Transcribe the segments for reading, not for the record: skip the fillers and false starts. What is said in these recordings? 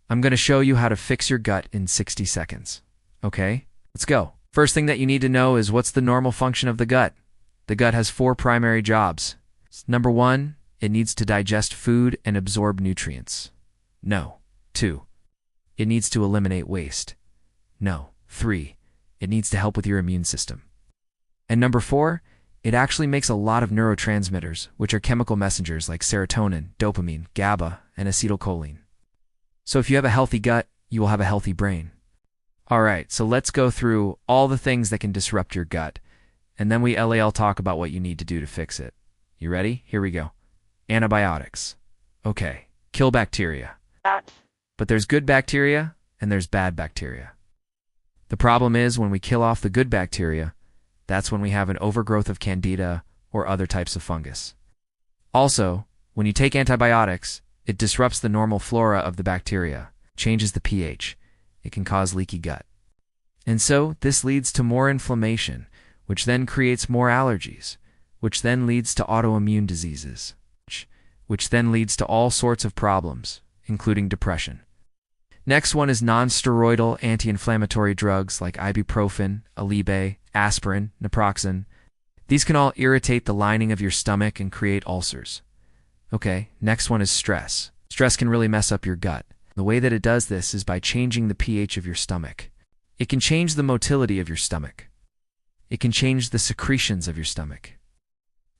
I'm going to show you how to fix your gut in 60 seconds. Okay, let's go. First thing that you need to know is what's the normal function of the gut. The gut has 4 primary jobs. Number 1, it needs to digest food and absorb nutrients. No. 2, it needs to eliminate waste. No. 3, it needs to help with your immune system. And number 4, it actually makes a lot of neurotransmitters, which are chemical messengers like serotonin, dopamine, GABA, and acetylcholine. So if you have a healthy gut, you will have a healthy brain. All right, so let's go through all the things that can disrupt your gut, and then we talk about what you need to do to fix it. You ready? Here we go. Antibiotics. Okay, kill bacteria. But there's good bacteria and there's bad bacteria. The problem is when we kill off the good bacteria, that's when we have an overgrowth of candida or other types of fungus. Also, when you take antibiotics, it disrupts the normal flora of the bacteria, changes the pH. It can cause leaky gut. And so this leads to more inflammation, which then creates more allergies, which then leads to autoimmune diseases, which then leads to all sorts of problems, including depression. Next one is non-steroidal anti-inflammatory drugs like ibuprofen, Aleve, aspirin, naproxen. These can all irritate the lining of your stomach and create ulcers. Okay, next one is stress. Stress can really mess up your gut. The way that it does this is by changing the pH of your stomach. It can change the motility of your stomach. It can change the secretions of your stomach.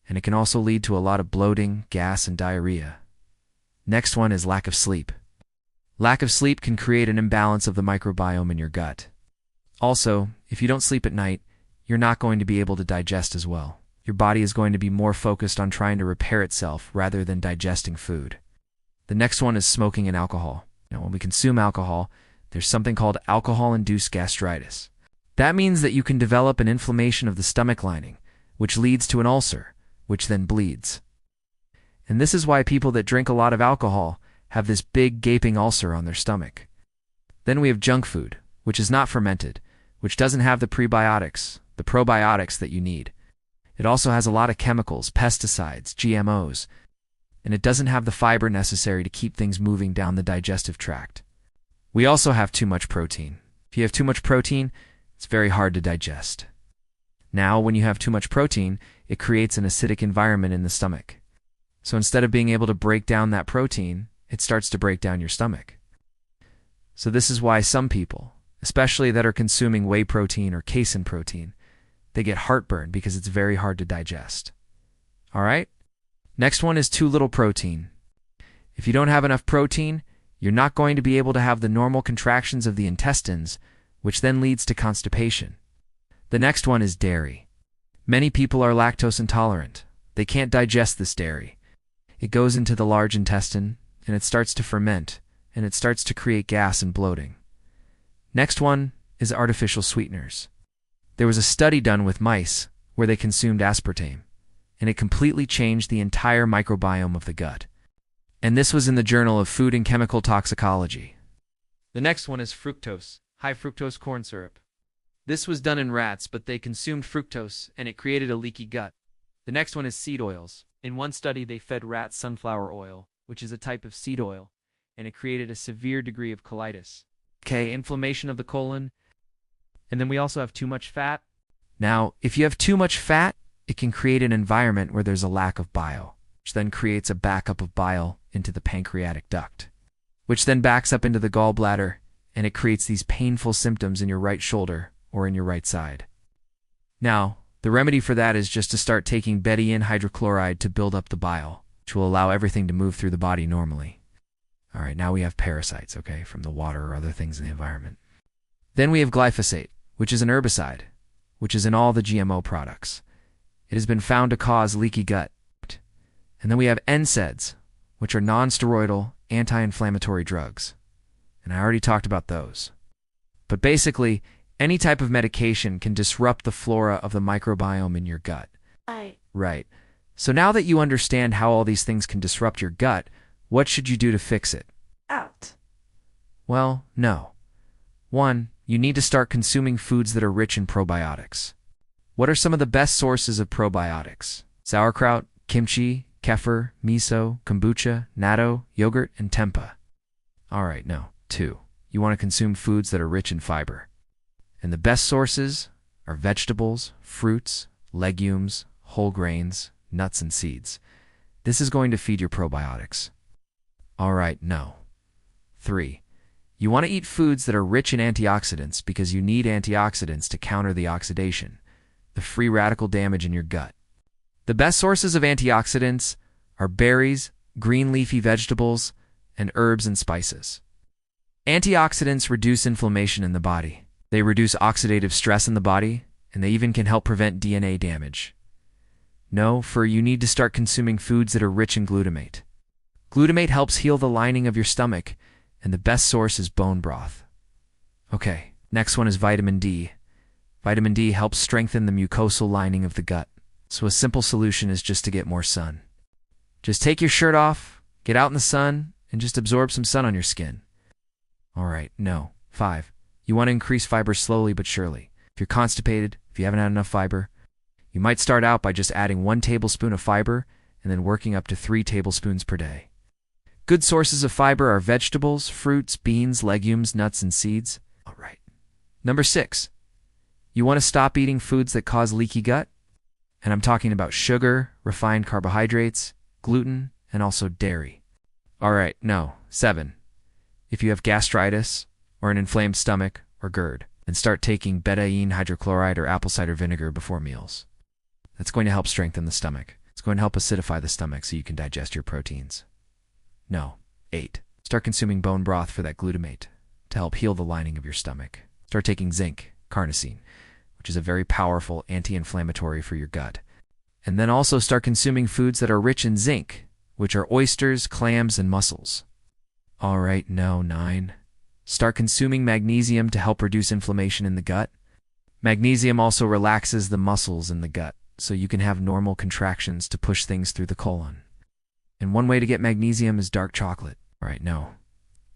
And it can also lead to a lot of bloating, gas, and diarrhea. Next one is lack of sleep. Lack of sleep can create an imbalance of the microbiome in your gut. Also, if you don't sleep at night, you're not going to be able to digest as well. Your body is going to be more focused on trying to repair itself rather than digesting food. The next one is smoking and alcohol. Now, when we consume alcohol, there's something called alcohol-induced gastritis. That means that you can develop an inflammation of the stomach lining, which leads to an ulcer, which then bleeds. And this is why people that drink a lot of alcohol have this big gaping ulcer on their stomach. Then we have junk food, which is not fermented, which doesn't have the prebiotics, the probiotics that you need. It also has a lot of chemicals, pesticides, GMOs, and it doesn't have the fiber necessary to keep things moving down the digestive tract. We also have too much protein. If you have too much protein, it's very hard to digest. Now, when you have too much protein, it creates an acidic environment in the stomach. So instead of being able to break down that protein, it starts to break down your stomach. So this is why some people, especially that are consuming whey protein or casein protein, they get heartburn because it's very hard to digest. All right? Next one is too little protein. If you don't have enough protein, you're not going to be able to have the normal contractions of the intestines, which then leads to constipation. The next one is dairy. Many people are lactose intolerant. They can't digest this dairy. It goes into the large intestine, and it starts to ferment, and it starts to create gas and bloating. Next one is artificial sweeteners. There was a study done with mice where they consumed aspartame, and it completely changed the entire microbiome of the gut. And this was in the Journal of Food and Chemical Toxicology. The next one is fructose, high fructose corn syrup. This was done in rats, but they consumed fructose, and it created a leaky gut. The next one is seed oils. In one study, they fed rats sunflower oil, which is a type of seed oil, and it created a severe degree of colitis. Okay, inflammation of the colon. And then we also have too much fat. Now, if you have too much fat, it can create an environment where there's a lack of bile, which then creates a backup of bile into the pancreatic duct, which then backs up into the gallbladder, and it creates these painful symptoms in your right shoulder or in your right side. Now, the remedy for that is just to start taking betaine hydrochloride to build up the bile, which will allow everything to move through the body normally. All right, now we have parasites, okay, from the water or other things in the environment. Then we have glyphosate, which is an herbicide, which is in all the GMO products. It has been found to cause leaky gut. And then we have NSAIDs, which are non-steroidal anti-inflammatory drugs. And I already talked about those. But basically, any type of medication can disrupt the flora of the microbiome in your gut. Right. So now that you understand how all these things can disrupt your gut, what should you do to fix it? Out. Well, no. 1, you need to start consuming foods that are rich in probiotics. What are some of the best sources of probiotics? Sauerkraut, kimchi, kefir, miso, kombucha, natto, yogurt, and tempeh. All right, no. 2. You want to consume foods that are rich in fiber. And the best sources are vegetables, fruits, legumes, whole grains, nuts, and seeds. This is going to feed your probiotics. All right, no. 3. You want to eat foods that are rich in antioxidants because you need antioxidants to counter the oxidation, the free radical damage in your gut. The best sources of antioxidants are berries, green leafy vegetables, and herbs and spices. Antioxidants reduce inflammation in the body. They reduce oxidative stress in the body, and they even can help prevent DNA damage. No, you need to start consuming foods that are rich in glutamate. Glutamate helps heal the lining of your stomach, and the best source is bone broth. Okay, next one is vitamin D. Vitamin D helps strengthen the mucosal lining of the gut. So a simple solution is just to get more sun. Just take your shirt off, get out in the sun, and just absorb some sun on your skin. All right, no. 5. You want to increase fiber slowly but surely. If you're constipated, if you haven't had enough fiber, you might start out by just adding 1 tablespoon of fiber and then working up to 3 tablespoons per day. Good sources of fiber are vegetables, fruits, beans, legumes, nuts, and seeds. All right. Number 6. You want to stop eating foods that cause leaky gut? And I'm talking about sugar, refined carbohydrates, gluten, and also dairy. All right, no. 7. If you have gastritis or an inflamed stomach or GERD, then start taking betaine hydrochloride or apple cider vinegar before meals. That's going to help strengthen the stomach. It's going to help acidify the stomach so you can digest your proteins. No. 8. Start consuming bone broth for that glutamate to help heal the lining of your stomach. Start taking zinc, carnosine, which is a very powerful anti-inflammatory for your gut. And then also start consuming foods that are rich in zinc, which are oysters, clams, and mussels. All right, no. 9. Start consuming magnesium to help reduce inflammation in the gut. Magnesium also relaxes the muscles in the gut, so you can have normal contractions to push things through the colon. And one way to get magnesium is dark chocolate. All right, no.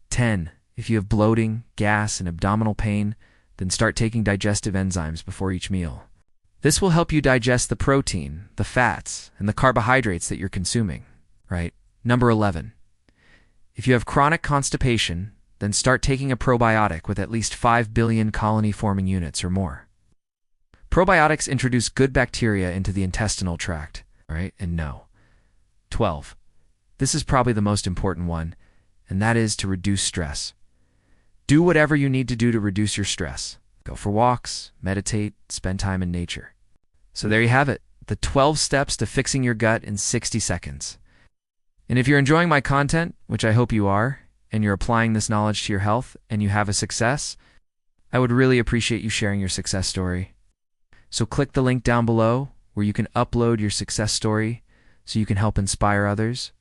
10. If you have bloating, gas, and abdominal pain, then start taking digestive enzymes before each meal. This will help you digest the protein, the fats, and the carbohydrates that you're consuming, right? Number 11. If you have chronic constipation, then start taking a probiotic with at least 5 billion colony-forming units or more. Probiotics introduce good bacteria into the intestinal tract, right? And no. 12. This is probably the most important one, and that is to reduce stress. Do whatever you need to do to reduce your stress. Go for walks, meditate, spend time in nature. So there you have it, the 12 steps to fixing your gut in 60 seconds. And if you're enjoying my content, which I hope you are, and you're applying this knowledge to your health and you have a success, I would really appreciate you sharing your success story. So click the link down below where you can upload your success story so you can help inspire others.